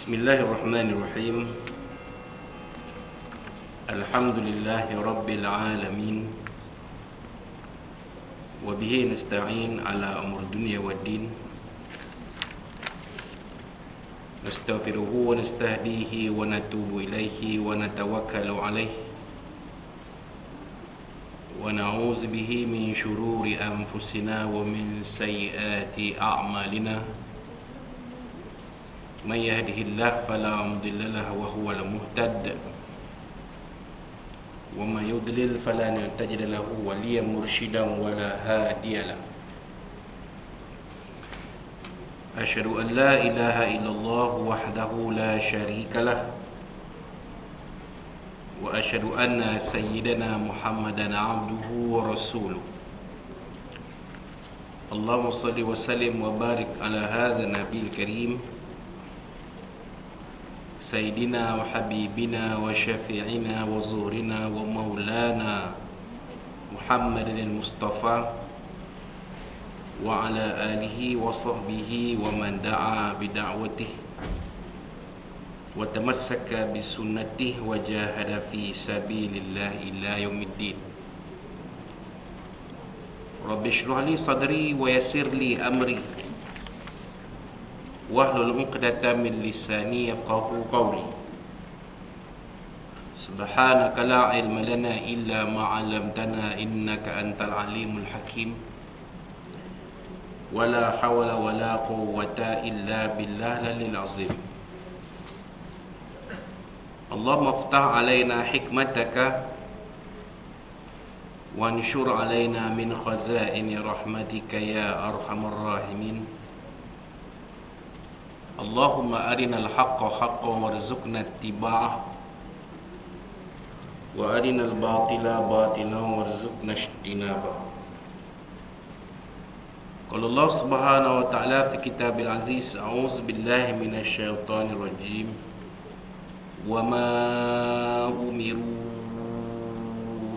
Bismillahirrahmanirrahim. Alhamdulillahi rabbil alamin. Wa bihi nasta'in ala umur dunya waddin. Nastaghfiruhu wa nastahdihi wa natubu ilaihi wa natawakkalu alaihi. Wa na'udzu bihi min shururi anfusina wa min sayyiati a'malina. من يهده الله فلا مضل له وهو المهتد ومن يضلل فلا تجد له وليا مرشدا ولا هادي له أشهد أن لا إله إلا الله وحده لا شريك له وأشهد أن سيدنا محمدا عبده ورسوله اللهم صل وسلم وبارك على هذا النبي الكريم سيدنا وحبيبنا وشفيعنا وزهرنا ومولانا محمد المصطفى وعلى آله وصحبه ومن دعا بدعوته وتمسك بسنته وجاهد في سبيل الله إلى يوم الدين رب اشرح لي صدري ويسر لي أمري wahlul 'uqdatam min lisani yafqahu qawli. Subhanaka la ilma lana illa ma 'allamtana innaka antal alimul hakim. Wala hawla wala quwwata illa billahil azim. Allahumma iftah 'alaina hikmataka wa anshur 'alaina min khazaini rahmatika ya arhamar rahimin. Allahumma arinal haqqa haqqan warzuqna ittiba'ah wa arinal batila batilan warzuqna ijtinabah. Qala Allah subhanahu wa ta'ala fi kitabil aziz, a'udzu billahi minasy syaithanir rajim. Wa ma umiru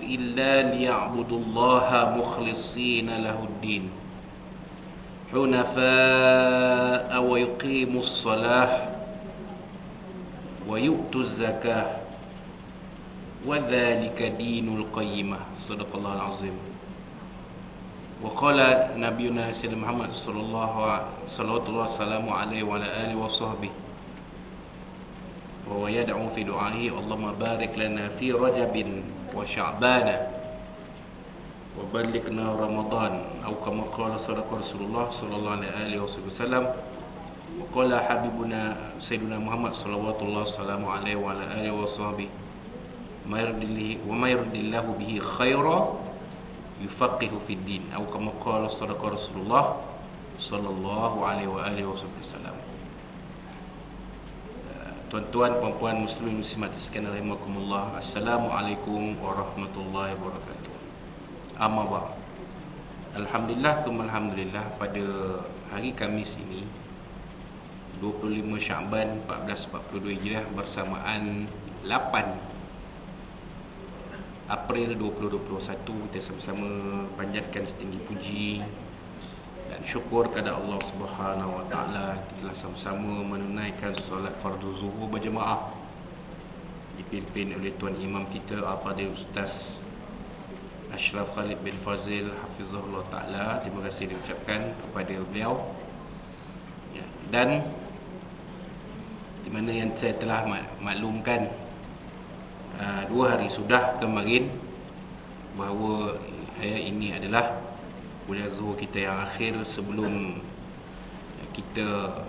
illa liya'budullaha mukhlishina lahuddin حنفاء ويقيموا الصلاة ويؤتوا الزكاة وذلك دين القيمة صدق الله العظيم. وقال نبينا سيدنا محمد صلى الله وسلم عليه وعلى آله وصحبه وهو يدعو في دعائه اللهم بارك لنا في رجب وشعبان وبلغنا رمضان أو كما قال صدق رسول الله صلى الله عليه وسلم وقال حبيبنا سيدنا محمد صلوات الله وسلامه عليه وعلى آله وصحبه وما يرد الله به خيرا يفقه في الدين أو كما قال صدق رسول الله صلى الله عليه وآله وسلم. Tuan-tuan, puan-puan, muslimin muslimat sekalian rahimakumullah, Assalamualaikum warahmatullahi wabarakatuh. Amma ba'd. Alhamdulillah, alhamdulillah, pada hari Khamis ini 25 Sya'ban 1442 Hijriah bersamaan 8 April 2021, kita sama-sama panjatkan setinggi puji dan syukur kepada Allah Subhanahu wa taala. Kita telah sama-sama menunaikan solat fardu zuhur berjemaah dipimpin oleh tuan imam kita Al-Fadhil Ustaz Ashraf Khalid bin Fazil hafizahullah ta'ala. Terima kasih diucapkan kepada beliau ya. Dan di mana yang saya telah maklumkan 2 hari sudah kemarin bahawa ini adalah bulan zuhur kita yang akhir sebelum kita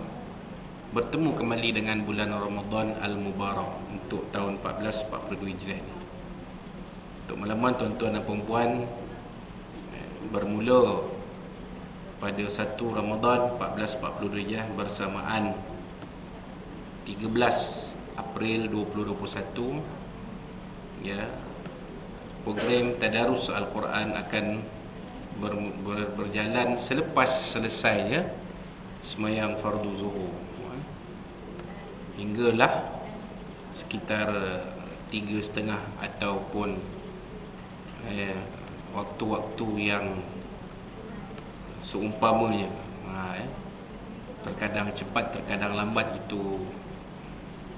bertemu kembali dengan bulan Ramadan Al-Mubarak untuk tahun 1442 Hijriah ini. Untuk malaman tuan-tuan dan puan-puan bermula pada 1 Ramadan 1442 Hijriah bersamaan 13 April 2021 ya. Program tadarus Al-Quran akan berjalan selepas selesainya sembahyang fardu zuhur hinggalah sekitar 3.30 ataupun waktu-waktu yang seumpamanya. Terkadang cepat, terkadang lambat, itu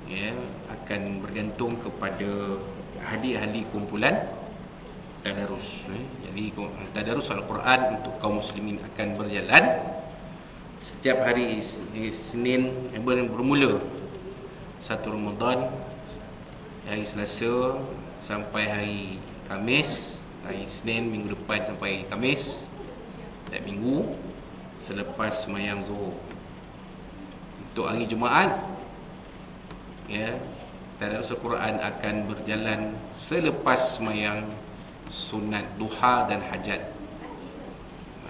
ya, akan bergantung kepada ahli-ahli kumpulan tadarus. Jadi tadarus Al-Quran untuk kaum muslimin akan berjalan setiap hari Senin bermula 1 Ramadan, hari Selasa sampai hari Khamis, hari Senin minggu depan sampai Khamis, setiap minggu selepas sembahyang Zuhur. Untuk hari Jumaat, ya, tadarus Al-Quran akan berjalan selepas sembahyang sunat duha dan hajat,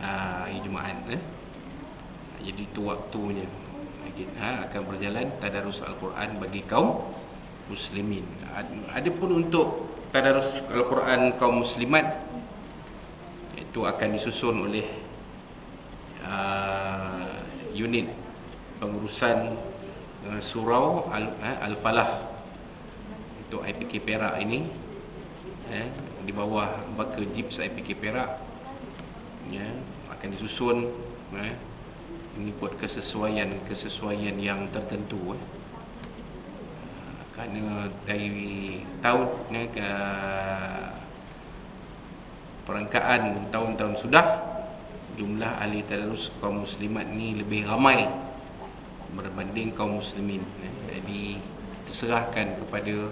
hari Jumaat. Jadi itu waktunya akan berjalan tadarus Al-Quran bagi kaum muslimin. Adapun untuk tadarus Al-Quran kaum muslimat, itu akan disusun oleh unit pengurusan surau Al-Falah untuk IPK Perak ini, di bawah Baka Jips IPK Perak, ya, akan disusun mengikut kesesuaian yang tertentu, kerana dari tahun ke perangkaan tahun-tahun sudah, jumlah ahli tadarus kaum muslimat ni lebih ramai berbanding kaum muslimin. Jadi terserahkan kepada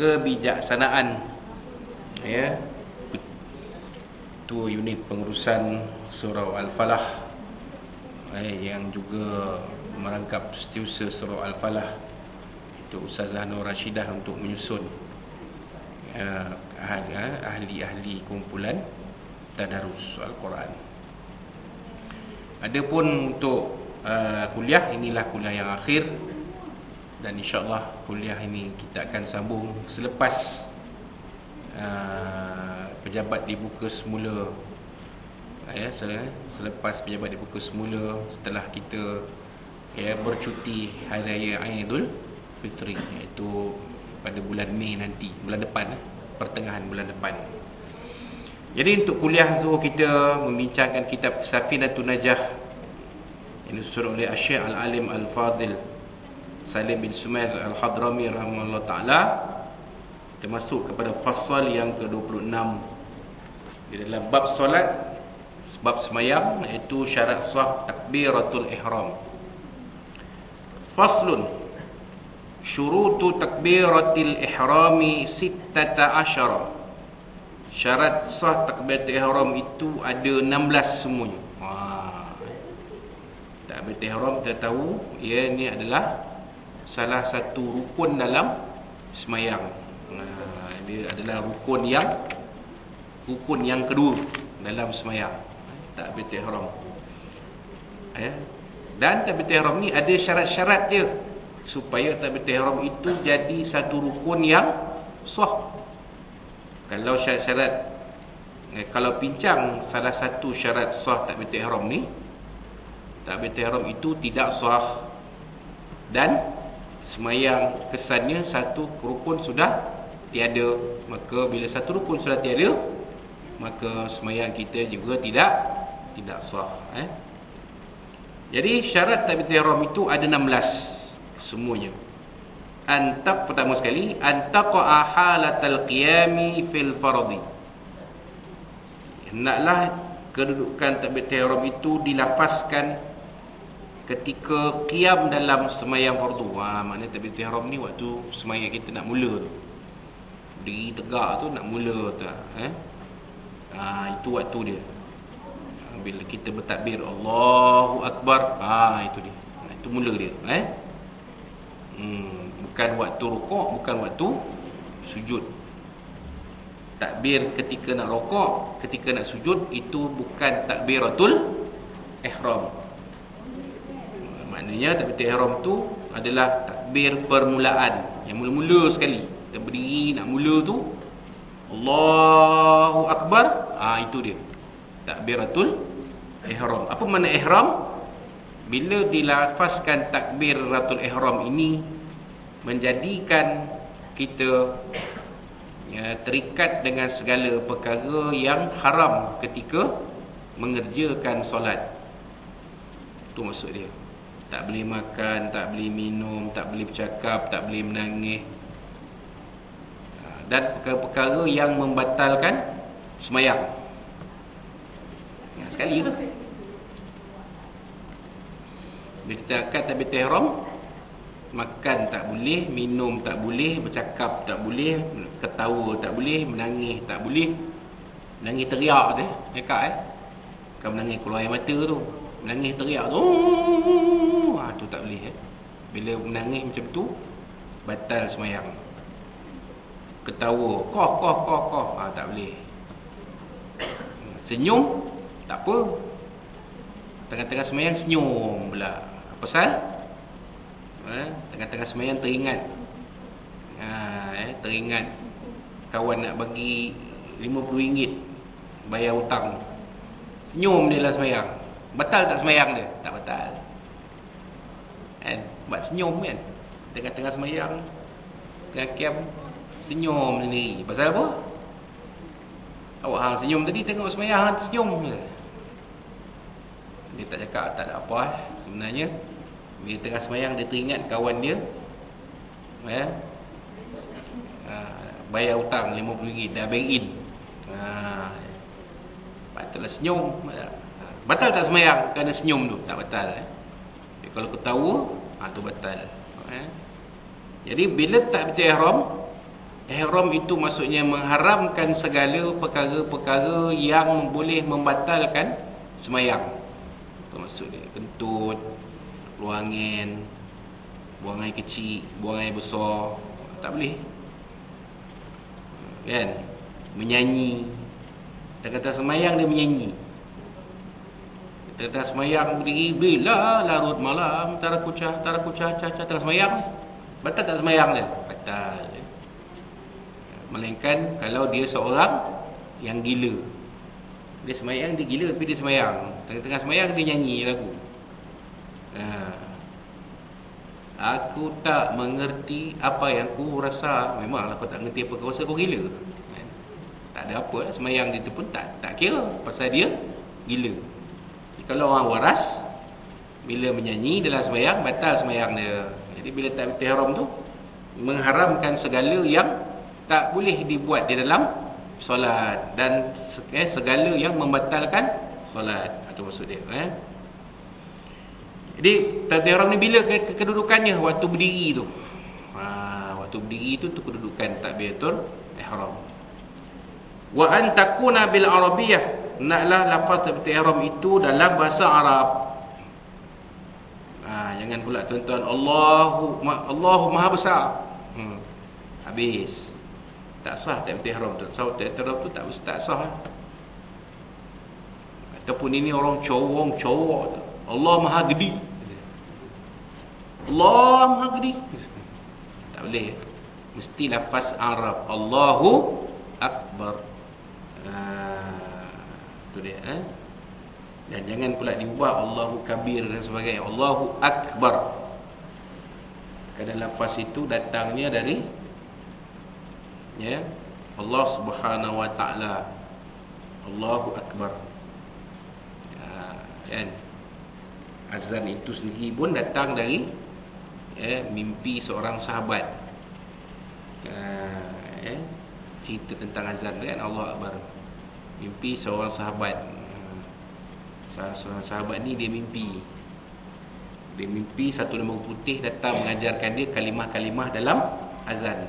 kebijaksanaan, ya, Ketua Unit Pengurusan Surau Al-Falah, yang juga merangkap setiausaha Surau Al-Falah, itu Ustazah Nur Rashidah, untuk menyusun ahli-ahli kumpulan tadarus Al-Quran. Adapun untuk kuliah, inilah kuliah yang akhir, dan insya-Allah kuliah ini kita akan sambung selepas pejabat dibuka semula, ya, selepas pejabat dibuka semula, setelah kita, ya, bercuti hari raya Aidil Fitri, iaitu pada bulan Mei nanti, bulan depan, pertengahan bulan depan. Jadi untuk kuliah zuhur kita membincangkan kitab Safinatun Najah yang disusun oleh Syekh Al-Alim Al-Fadil Salim bin Sumail Al-Hadrami rahimahullah ta'ala, termasuk kepada fasal yang ke-26 di dalam bab solat, bab semayang, iaitu syarat sah takbiratul ihram. Faslun syurutu takbiratil ihrami 16. Syarat sah takbiratul ihram itu ada 16 semuanya. Takbiratul ihram kita tahu, ia ni adalah salah satu rukun dalam semayang. Dia adalah rukun yang kedua dalam semayang, takbiratul ihram. Dan takbiratul ihram ni ada syarat-syarat dia supaya takbiratul ihram itu jadi satu rukun yang sah. Kalau syarat-syarat, kalau pincang salah satu syarat sah takbiratul ihram ni, takbiratul ihram itu tidak sah, dan semayang kesannya satu rukun sudah tiada. Maka bila satu rukun sudah tiada, maka semayang kita juga tidak sah. Jadi syarat takbiratul ihram itu ada 16 semuanya. Pertama sekali, antaqa'a halatal qiyami fil fardhi. Hendaklah kedudukan takbiratul ihram itu dilafazkan ketika qiyam dalam semayang fardu. Maknanya takbiratul ihram ni waktu semayang kita nak mula tu, berdiri tegak tu, nak mula tak, itu waktu dia. Bila kita bertakbir Allahu Akbar, itu dia, itu mula dia. Bukan waktu rukuk, bukan waktu sujud. Takbir ketika nak rukuk, ketika nak sujud, itu bukan takbiratul ihram. Maknanya takbiratul ihram tu adalah takbir permulaan, yang mula-mula sekali. Kita berdiri nak mula tu, Allahu Akbar, itu dia, takbiratul ihram. Apa makna ihram? Bila dilafazkan takbiratul ihram ini, menjadikan kita, ya, terikat dengan segala perkara yang haram ketika mengerjakan solat. Itu maksud dia. Tak boleh makan, tak boleh minum, tak boleh bercakap, tak boleh menangis. Dan perkara-perkara yang membatalkan semayang. Sekali tu. Bila kita akad takbiratul ihram, makan tak boleh, minum tak boleh, bercakap tak boleh, ketawa tak boleh, menangis tak boleh. Menangis teriak tu, Kan menangis keluar air mata tu, menangis teriak tu, tu tak boleh. Bila menangis macam tu, batal semayang. Ketawa, koh, tak boleh. Senyum, tak apa. Tengah-tengah semayang senyum pula. Pasal tengah-tengah semayang teringat teringat kawan nak bagi RM50 bayar hutang. Senyum dia lah semayang. Batal tak semayang dia? Tak batal. Buat senyum kan, tengah-tengah semayang, tengah kiam, senyum sendiri. Pasal apa? Awak hang senyum tadi, tengok semayang hang senyum je. Dia tak cakap tak ada apa sebenarnya. Bila tengah semayang dia teringat kawan dia bayar hutang RM50 dah bank in. Patutlah senyum. Batal tak semayang kerana senyum tu? Tak batal. Kalau ketawa, tu batal. Jadi bila takbiratul ihram itu maksudnya mengharamkan segala perkara-perkara yang boleh membatalkan semayang. Itu maksud dia. Kentut, keluar angin, buang air kecil, buang air besar, tak boleh. Kan? Menyanyi. Kata-kata semayang dia menyanyi. Kata-kata semayang berdiri, bila larut malam, tarakucah, tengah semayang. Batal tak semayang dia? Batal. Melainkan kalau dia seorang yang gila. Dia semayang, dia gila tapi dia semayang. Tengah-tengah semayang dia nyanyi lagu. Aku tak mengerti apa yang ku rasa. Memanglah kau tak mengerti apa kau rasa, kau gila. Tak ada apa, semayang dia tu pun tak kira, pasal dia gila. Kalau orang waras, bila menyanyi dalam semayang, batal semayang dia. Jadi bila takbiratul ihram tu mengharamkan segala yang tak boleh dibuat di dalam solat, dan segala yang membatalkan solat. Itu maksud dia. Jadi takbiratul ihram ni bila kedudukannya? Waktu berdiri tu. Waktu berdiri tu kedudukan takbiratul ihram. Wa an takuna bil arabiyyah, naklah lafaz takbiratul ihram itu dalam bahasa Arab. Jangan pula tuan-tuan Allahu Maha Besar. Habis. Tak sah takbiratul ihram tu. Takbiratul ihram tu tak sah. Ataupun ini orang cowok tu. Allah Maha Gede. Allah Maha Gede. Tak boleh. Mesti lafaz Arab. Allahu Akbar. Itu dia. Dan jangan pula diubah Allahu Kabir dan sebagainya. Allahu Akbar. Kerana lafaz itu datangnya dari Allah Subhanahu Wa Ta'ala. Allahu Akbar. Kan? Azan itu sendiri pun datang dari mimpi seorang sahabat. Cerita tentang azan kan, Allah Akbar. Mimpi seorang sahabat. Seorang sahabat ni dia mimpi satu lembu putih datang mengajarkan dia kalimah-kalimah dalam azan.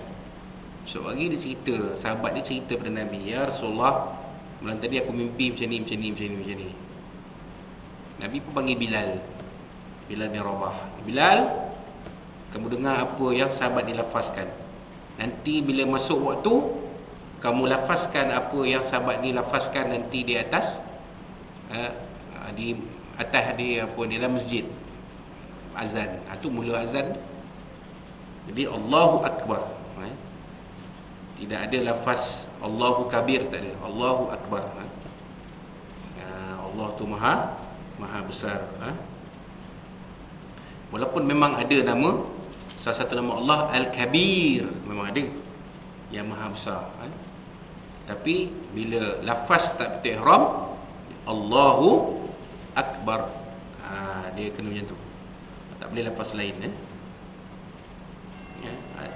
So pagi dia cerita, sahabat dia cerita pada Nabi, ya Rasulullah, malam tadi aku mimpi macam ni. Nabi pun panggil Bilal bin Rabah. Bilal, kamu dengar apa yang sahabat dilafazkan. Nanti bila masuk waktu, kamu lafazkan apa yang sahabat ni lafazkan nanti di atas di dalam masjid azan. Itu mula azan. Jadi Allahu Akbar. Tidak ada lafaz Allahu Kabir, tak ada. Allahu Akbar. Allah tu Maha Besar. Walaupun memang ada nama, salah satu nama Allah Al-Kabir, memang ada, yang Maha Besar. Tapi bila lafaz takbiratul ihram Allahu Akbar, dia kena macam tu. Tak boleh lafaz lain ya.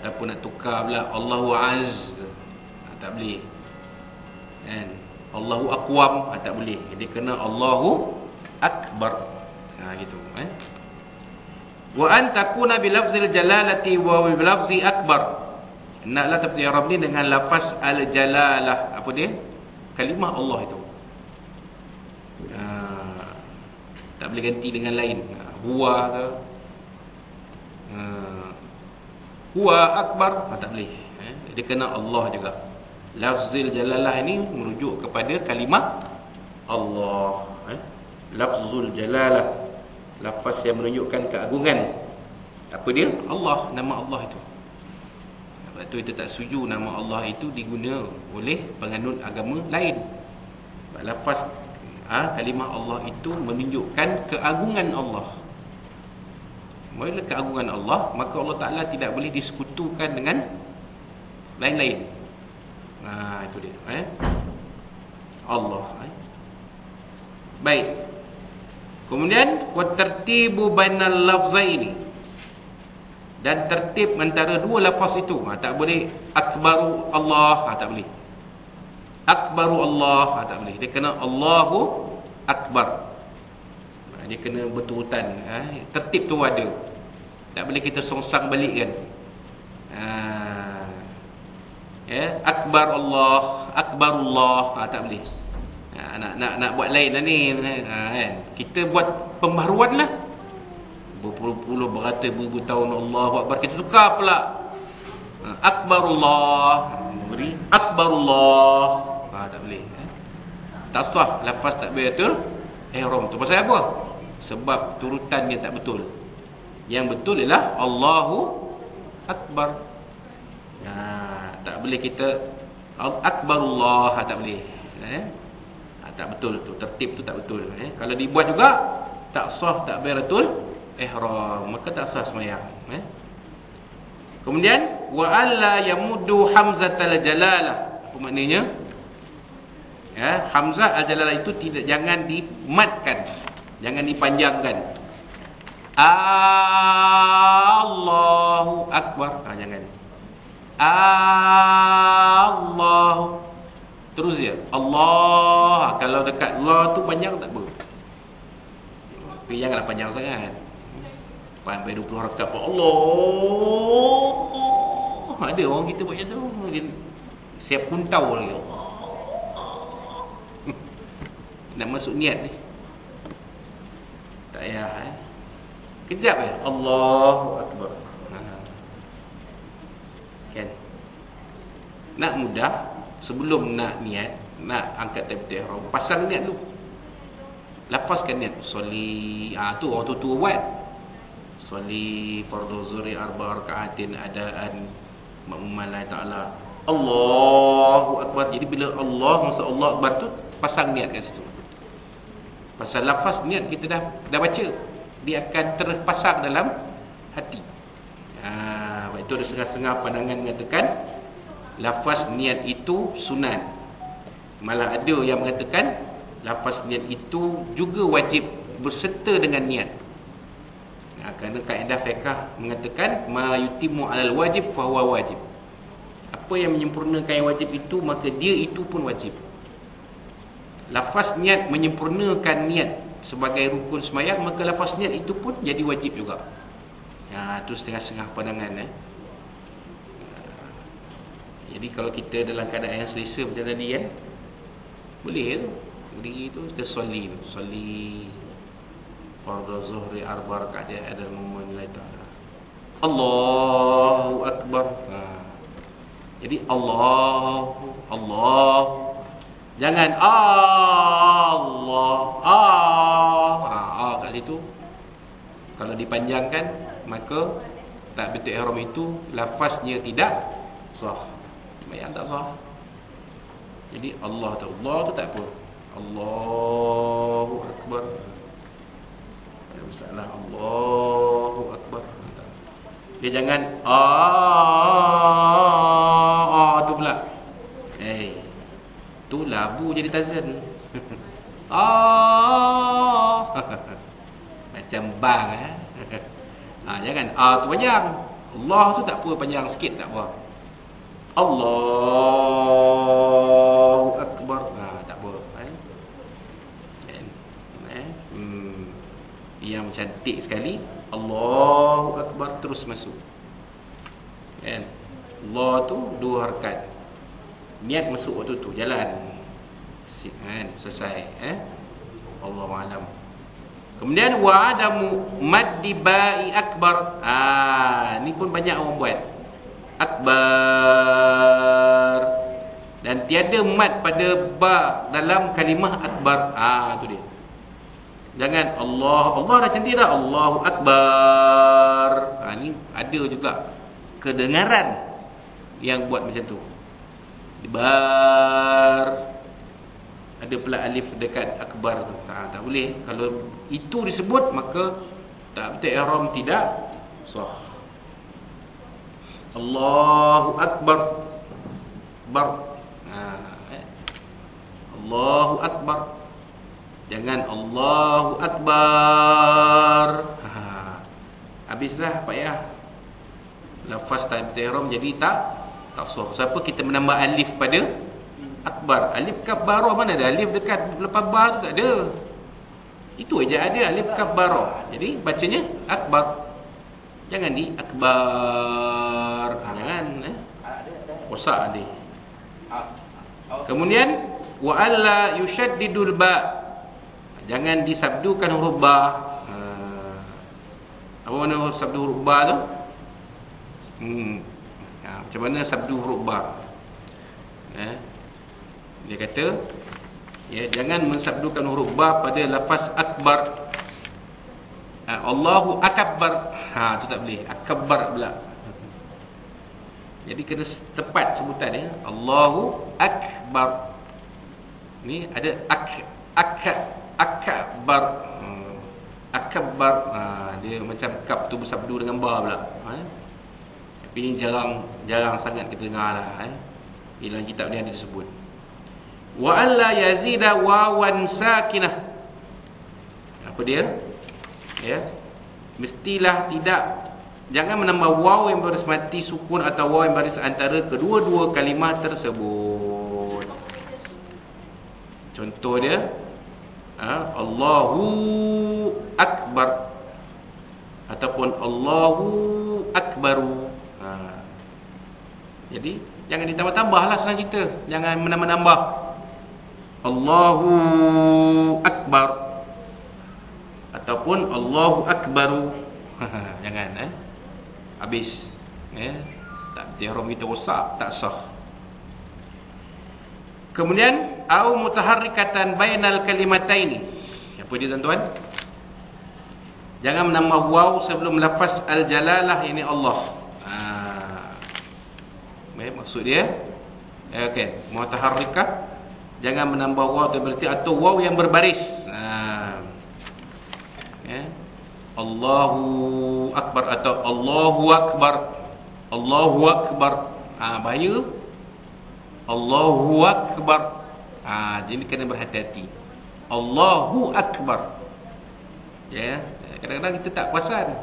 Ataupun nak tukar pula Allahu Az, tak boleh kan. Allahu Aqwam, tak boleh. Dia kena Allahu Akbar. Gitu Wa an takuna bi lafzil jalalati wa bi lafzi akbar. Naklah tafsir Arab ni dengan lafaz al-jalalah. Apa dia? Kalimah Allah itu. Tak boleh ganti dengan lain. Huwa ke? Huwa akbar, tak boleh. Dia kena Allah juga. Lafzil jalalah ini merujuk kepada kalimah Allah. Lafzul jalalah, lafaz yang menunjukkan keagungan. Apa dia? Allah, nama Allah itu. Sebab tu kita tak setuju nama Allah itu diguna oleh penganut agama lain. Sebab lafaz kalimah Allah itu menunjukkan keagungan Allah. Bila keagungan Allah, maka Allah Ta'ala tidak boleh disekutukan dengan lain-lain. Itu dia Allah. Baik. Kemudian wa tartibu bainal lafzaini, dan tertib antara dua lafaz itu. Tak boleh akbaru Allah, tak boleh. Akbaru Allah, tak boleh. Dia kena Allahu Akbar. Dia kena beturutan. Tertib tu ada. Tak boleh kita songsang balik kan. Akbar Allah, Akbarullah, tak boleh. Nak buat lain lah ni kan. Kita buat pembaharuan lah. Berpuluh-puluh, beratus-ribu tahun Allahu Akbar, kita tukar pula. Akbarullah, beri Akbarullah, tak boleh. Tak sah lafaz takbiratul ihram tu. Pasal apa? Sebab turutannya tak betul. Yang betul ialah Allahu Akbar. Tak boleh kita Akbarullah, tak boleh. Tak betul tu, tertib tu tak betul. Kalau dibuat juga tak sah takbiratul ihram, maka tak sah sembahyang. Kemudian wa alla yamuddu hamzatal jalalah. Apa maknanya? Hamzah al-jalalah itu jangan dimatkan, jangan dipanjangkan. Allahu Akbar, jangan. Allah terus ya. Allah, kalau dekat Allah tu panjang tak apa. Tapi janganlah panjang sangat. Sampai 20 rakaat Allah. Ada orang kita buat macam tu, dia siap puntau lagi. Nak masuk niat ni. Tak payah kejap ya. Allahu Akbar. Kan? Nak mudah, sebelum nak niat, nak angkat takbiratul ihram, pasang niat dulu. Lafazkan niat. Soli, tu orang tua buat. Soli fardhu zuhri arba rakaatin adaan ma'muman ta'ala. Allahu Akbar. Jadi bila Allah, masa Allah Akbar tu, pasang niat kat situ. Pasal lafaz niat kita dah baca, dia akan terpasang dalam hati. Itu ada setengah-setengah pandangan mengatakan lafaz niat itu sunat. Malah ada yang mengatakan lafaz niat itu juga wajib berserta dengan niat. Kerana kaedah fiqh mengatakan ma yutimmu alal wajib fa huwa wajib. Apa yang menyempurnakan yang wajib itu, maka dia itu pun wajib. Lafaz niat menyempurnakan niat sebagai rukun sembahyang, maka lafaz niat itu pun jadi wajib juga. Itu setengah-setengah pandangan. Jadi kalau kita dalam keadaan yang selesa macam tadi kan, boleh tu. Berdiri tu kita soli fardhu zuhri arba rakaat ada memulai ta'ala. Allahu Akbar. Jadi Allah. Jangan Allah. Kat situ. Kalau dipanjangkan, maka takbiratul ihram itu lafaznya tidak sah. Yang tak sah. Jadi Allah tu tak apa. Allahu Akbar. Ada masalah. Allahu Akbar. Dia jangan tu pula. Tu labu jadi tazan. Macam bang Jangan tu panjang. Allah tu tak apa, panjang sikit tak apa. Allahu Akbar. Tak apa. Yang cantik sekali, Allahu Akbar, terus masuk. Kan? Allah tu 2 harakat. Niat masuk waktu tu, jalan. Selesai. Allahu a'lam. Kemudian wa adamu maddi ba'i akbar. Ni pun banyak orang buat. Akbar. Dan tiada mad pada ba dalam kalimah akbar. Tu dia. Jangan Allah dah cantik dah, Allahu Akbar. Ni ada juga kedengaran yang buat macam tu. Bar. Ada pula alif dekat akbar tu. Tak boleh. Kalau itu disebut, maka takbir ihram tidak sah. Allahu Akbar. Allahu Akbar. Jangan Allahu Akbar. Habislah payah. Lafaz takbir ihram jadi tak sah. Siapa kita menambah alif pada akbar? Alif kaf bara mana ada? Alif dekat lepas ba tu tak ada. Itu aja ada alif kaf bara. Jadi bacanya akbar. Jangan di akbar. Jangan Wasak dia. Kemudian wa alla yushaddidul ba. Jangan disabdukan huruf ba. Apa mana huruf sabdu huruf ba tu? Macam mana sabdu huruf ba? Dia kata, jangan mensabdukan huruf ba pada lafaz akbar. Allahu Akbar. Tu tak boleh. Akbar pula. Jadi kena tepat sebutan dia. Allahu Akbar. Ni ada akbar. Akbar. Dia macam kap tu bersabdu dengan ba pula. Tapi ni jarang sangat kita dengar lah. Dalam kitab ni ada disebut. Wa alla yazida wawan sakinah. Apa dia? Mestilah tidak, jangan menambah waw yang baris mati sukun atau waw yang baris antara kedua-dua kalimah tersebut. Contoh dia, Allahu Akbar ataupun Allahu Akbaru. Jadi jangan ditambah-tambah lah, senang cerita. Jangan menambah-nambah. Allahu Akbar ataupun Allahu Akbaru. Jangan habis. Takbir ihram kita rosak, tak sah. Kemudian au mutaharrikatan bainal kalimataini. Apa dia tuan-tuan? Jangan menambah waw sebelum lafaz al-jalalah, ini Allah. Maksud dia, okey, mutaharrikah, jangan menambah waw tu berarti atau waw yang berbaris. Allahu Akbar atau Allahu Akbar. Allahu Akbar. Bahaya. Allahu Akbar. Jadi kena berhati-hati. Allahu Akbar. Kadang-kadang kita tak perasan.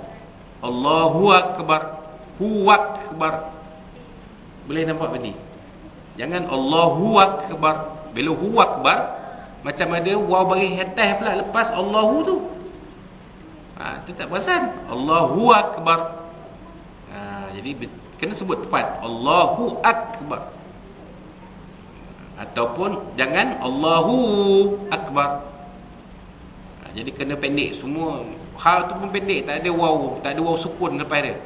Allahu Akbar. Hu Akbar. Boleh nampak tadi? Jangan Allahu Akbar. Bila Hu Akbar, macam ada waw bagi atas pula lepas Allahu tu. Kita tak perasan. Allahu Akbar. Jadi kena sebut tepat. Allahu Akbar. Ataupun jangan Allahu Akbar. Jadi kena pendek semua. Hal tu pun pendek, tak ada waw sukun lepas dia.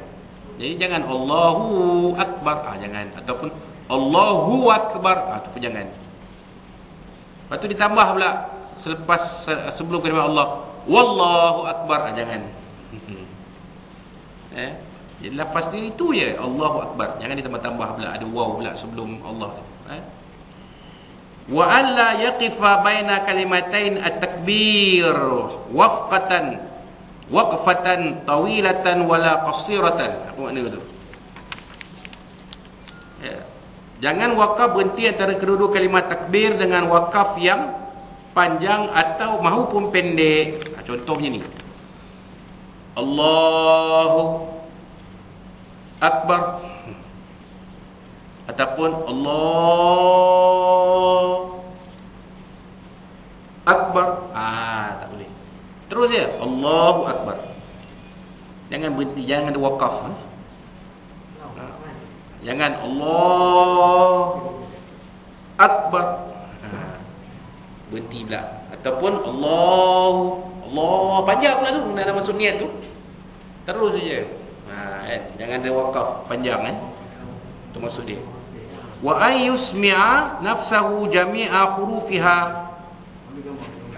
Jadi jangan Allahu Akbar. Jangan. Ataupun Allahu Akbar. Tu pun jangan. Lepas tu ditambah pula sebelum kalimah Allah, Wallahu Akbar. Jangan. Jadi lepas dia itu je Allahu Akbar. Jangan ditambah-tambah pula, ada waw pula sebelum Allah tu. Wa alla yaqifa baina kalimatain at-takbir waqfatan tawilatan wala qasiratan. Apa makna tu? Jangan wakaf berhenti antara kedua-dua kalimat takbir dengan wakaf yang panjang atau maupun pendek. Contohnya ni. Allahu Akbar, ataupun Allah Akbar. Tak boleh. Terus je Allahu Akbar. Jangan berhenti, jangan ada wakaf. Jangan Allah Akbar. Berhenti pula. Ataupun Allah panjang pula tu nak masuk niat tu. Terus saja. Jangan ada wakaf panjang tu maksud dia. Wa ayyusmi'a nafsahu jami'a hurufiha.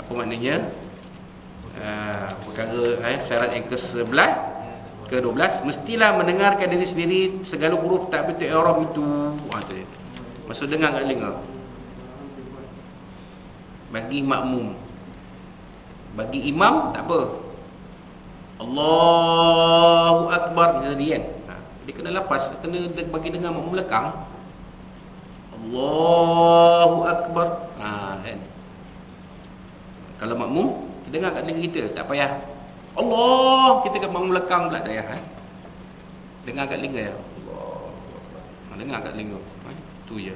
Apa maknanya? Perkara syarat yang ke-11, ke-12, mestilah mendengarkan diri sendiri segala huruf takbiratul ihram itu. Tu dia. Maksud dengar kat telinga. Bagi makmum. Bagi imam tak apa. Allahu Akbar dia kan. Dia kena lafaz, dia kena bagi dengar makmum belakang. Allahu Akbar. Kan. Kalau makmum, kita dengar kat telinga kita, tak payah Allah, kita kat makmum belakang pula tak payah. Dengar kat telinga ya. Allah. Dengar kat telinga. Tu je.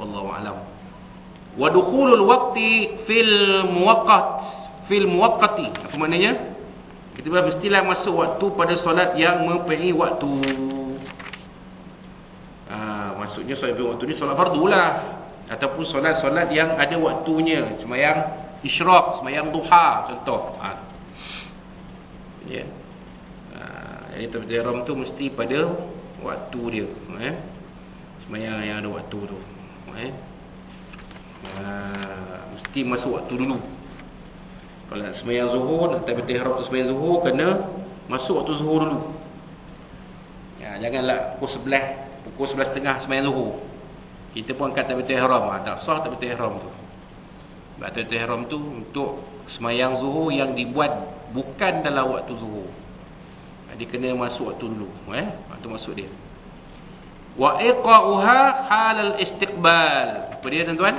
Wallahu a'lam. Wa dukhulul waqti fil muwaqqati. Apa maknanya? Kita mestilah masuk waktu pada solat yang mempunyai waktu. Maksudnya solat waktu ni solat fardu lah, ataupun solat-solat yang ada waktunya, sembahyang isyraq, sembahyang duha contoh. Ya. Jadi takbiratul ihram tu mesti pada waktu dia, sembahyang yang ada waktu tu. Mesti masuk waktu dulu. Kalau nak sembahyang zuhur, nak takbiratul ihram tu sembahyang zuhur, kena masuk waktu zuhur dulu. Janganlah pukul 11.30 sembahyang zuhur kita pun angkat takbiratul ihram. Tak sah takbiratul ihram tu. Takbiratul ihram tu untuk sembahyang zuhur yang dibuat bukan dalam waktu zuhur. Dia kena masuk waktu dulu. Waktu masuk dia. Wa iqa'uha halal istiqbal. Apa dia tuan-tuan?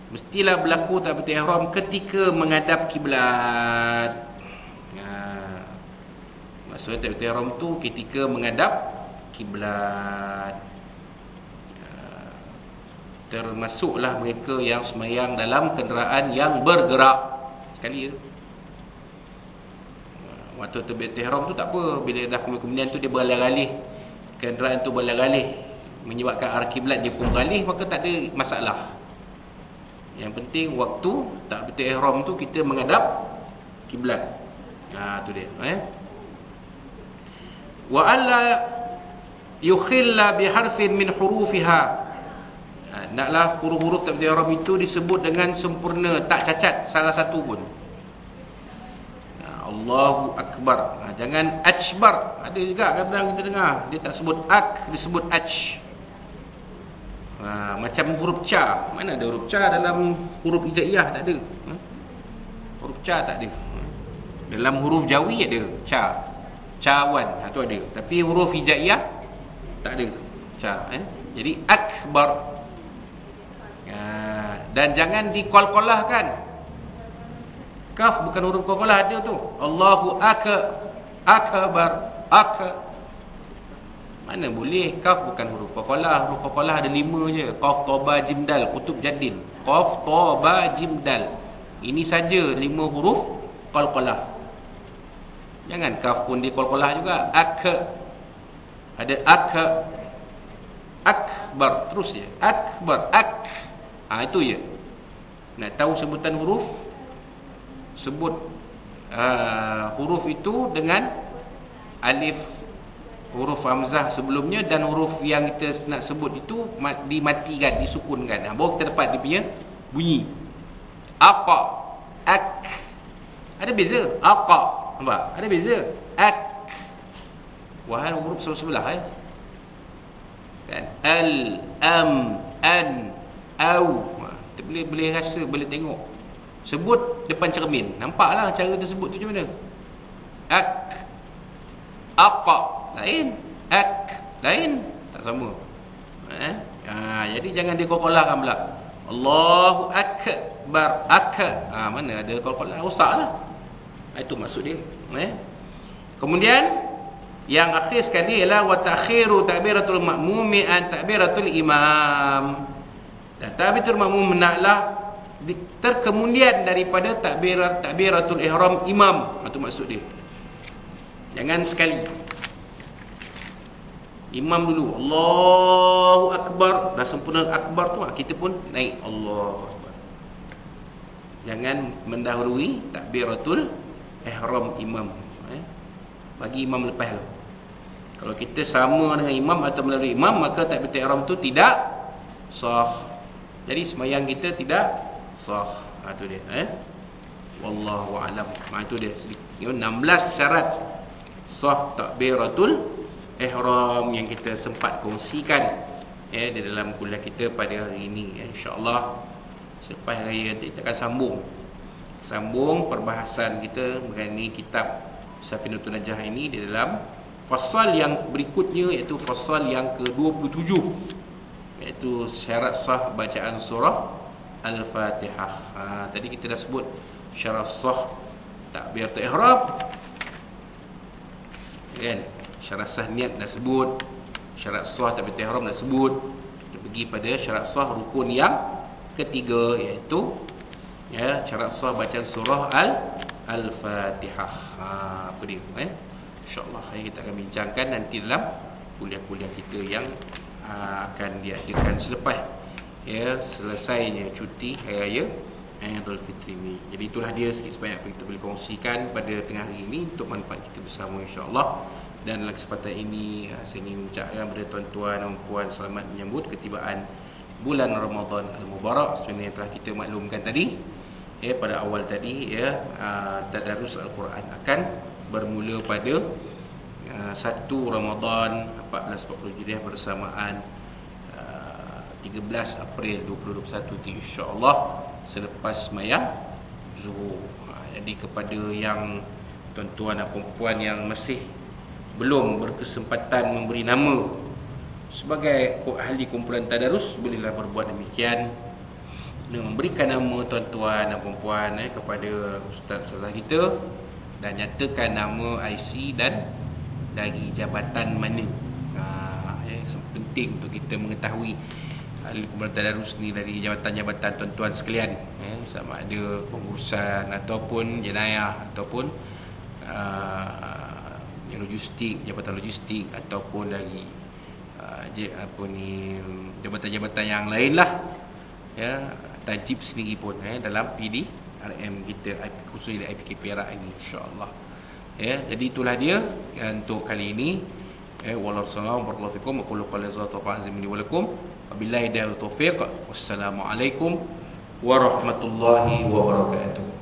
Mestilah berlaku takbiratul ihram ketika menghadap kiblat. Maksudnya takbiratul ihram tu ketika menghadap kiblat. Termasuklah mereka yang sembahyang dalam kenderaan yang bergerak. Sekali waktu takbiratul ihram tu tak apa, bila dah kemudian tu dia beralih-alih, kenderaan tu beralih-alih menyebabkan arah kiblat dia pun beralih, maka tak ada masalah. Yang penting waktu takbiratul ihram tu kita menghadap kiblat. Tu dia. Wa alla yukhilla bi harfin min hurufiha. Naklah huruf-huruf takbiratul ihram itu disebut dengan sempurna, tak cacat salah satu pun. Allahu Akbar. Jangan akbar. Ada juga kadang kita dengar dia tak sebut ak, dia sebut ach. Macam huruf ca. Mana ada huruf ca dalam huruf hijaiyah? Tak ada. Huruf ca tak ada. Dalam huruf jawi ada ca, cawan, tu ada. Tapi huruf hijaiyah tak ada ca. Jadi akbar. Dan jangan diqalqalahkan. Kaf bukan huruf qalqalah, ada tu. Allahu akbar. Mana boleh? Kaf bukan huruf qalqalah. Huruf qalqalah ada 5 je. Qaf, ta, ba, jim, dal, kutub jaddin. Qaf, ta, ba, jim, dal. Ini saja 5 huruf qalqalah. Jangan kaf pun diqalqalah juga. Ada akbar, terus je. Akbar, itu je. Nak tahu sebutan huruf, sebut huruf itu dengan alif, huruf hamzah sebelumnya, dan huruf yang kita nak sebut itu dimatikan, disukunkan. Baru kita dapat dia punya bunyi. Apa? Ak. Ada beza. Apa? Nampak? Ada beza. Ak. Wahai huruf sebelah kan? Al, am, an, au. Kita boleh rasa, boleh tengok. Sebut depan cermin. Nampaklah cara tersebut tu macam mana. Ak. Apa? Lain. Ak. Lain. Tak sama. Jadi jangan diqalqalahkan pula. Allahu akbar. Mana ada qalqalah, rosaklah. Itu maksud dia. Kemudian yang akhir sekali ialah wa ta'khiru takbiratul ma'mumi an takbiratul imam. Dan takbiratul ma'mum hendaklah terkemudian daripada takbiratul ihram imam. Itu maksud dia. Jangan sekali. Imam dulu Allahu akbar, dah sempurna akbar tu kita pun naik Allahu akbar. Jangan mendahului takbiratul ihram imam. Bagi imam lepas tu. Kalau kita sama dengan imam atau melalui imam, maka takbiratul ihram tu tidak sah. Jadi sembahyang kita tidak sah. Itu dia. Wallahu a'lam. Itu dia. 16 syarat sah takbiratul ihram yang kita sempat kongsikan di dalam kuliah kita pada hari ini. InsyaAllah selepas raya kita akan sambung perbahasan kita mengenai kitab Safinatun Najah ini di dalam fasal yang berikutnya, iaitu fasal yang ke-27, iaitu syarat sah bacaan surah Al-Fatihah. Tadi kita dah sebut syarat sah takbiratul ihram kan, syarat sah niat dah sebut, syarat sah takbiratul ihram dah sebut. Kita pergi pada syarat sah rukun yang ketiga, iaitu syarat sah bacaan surah Al-Fatihah. Apa dia? InsyaAllah hari kita akan bincangkan nanti dalam kuliah-kuliah kita yang akan diadakan selepas selesainya cuti hari raya Aidul Fitri ini. Jadi itulah dia sikit sebanyak apa kita boleh kongsikan pada tengah hari ini untuk manfaat kita bersama, insyaAllah. Dan dalam kesempatan ini saya ingin mengucapkan kepada tuan-tuan dan puan selamat menyambut ketibaan bulan Ramadan Al-Mubarak. Sebenarnya yang telah kita maklumkan tadi pada awal tadi, tadarus Al-Quran akan bermula pada 1 Ramadan 1440 Hijriah bersamaan 13 April 2021 insya-Allah selepas sembahyang Zuhur. Jadi kepada yang tuan-tuan dan puan yang masih belum berkesempatan memberi nama sebagai ahli kumpulan tadarus, bolehlah berbuat demikian dan memberikan nama tuan-tuan dan puan kepada ustaz-ustazah kita dan nyatakan nama IC dan dari jabatan mana. Penting untuk kita mengetahui ahli kumpulan tadarus ni dari jabatan-jabatan tuan-tuan sekalian, sama ada pengurusan ataupun jenayah ataupun logistik, jabatan logistik ataupun dari jabatan-jabatan yang lain lah, tajib sendiri pun dalam PDRM kita, khususnya IPK Perak ini, insya-Allah. Jadi itulah dia untuk kali ini. Wallahualam warahmatullahi wabarakatuh. Wabillahi taufiq. Wassalamualaikum warahmatullahi wabarakatuh.